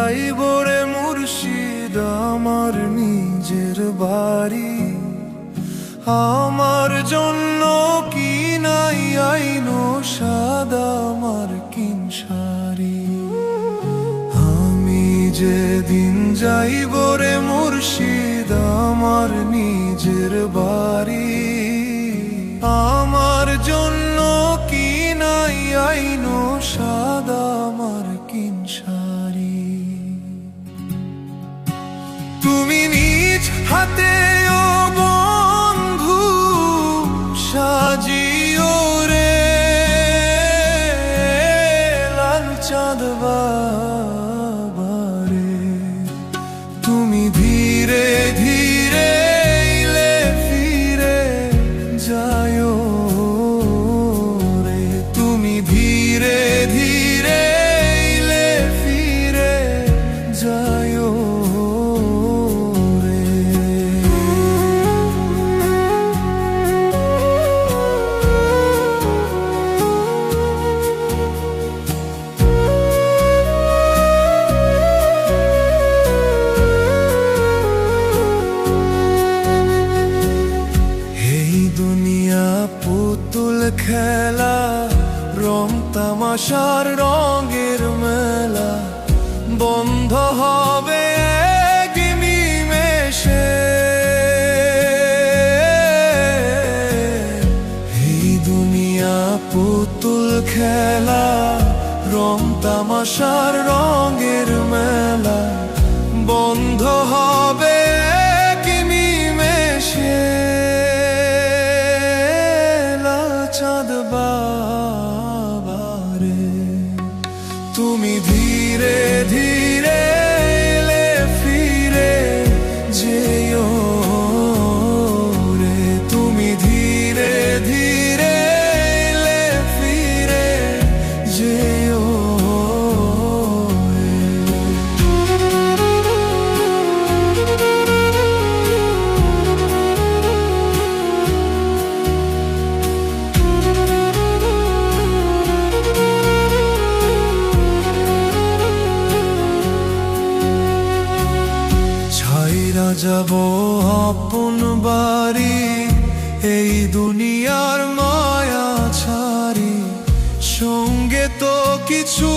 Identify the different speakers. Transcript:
Speaker 1: যাইব রে মুর্শিদ আমার নিজের বাড়ি। আমার জন্য কি নাই আইনো সাদা মার্কিন শাড়ি। আমি যেদিন যাইব রে মুর্শিদ আমার নিজের বাড়ি, আমার জন্য কি নাই আইনো সাদা মার্কিন শাড়ি। তুমি নিজ হাতে ও বন্ধু সাজিও রে লাল চাঁদ বাবারে। তুমি ধীরে ধীরে এলে ফিরে যায়ো রে। তুমি ধীরে ধীরে এলে ফিরে যায়ো রে। এই দুনিয়া পুতুল খেলা, রং তামাশার রঙের মেলা, বন্ধ হবে এক নিমেষে। এই দুনিয়া পুতুল খেলা, রং তামাশার রঙের মেলা, বন্ধ হবে এক নিমেষে। চাঁদ বাবারে তুমি ধীরে ধীরে এলে ফিরে যেও রে। তুমি ধীরে ধীরে এলে ফিরে যেও রে। ছাইরা যাব আপন বাড়ি, এই দুনিয়ার মায়া ছাড়ি, সঙ্গে তো কিছু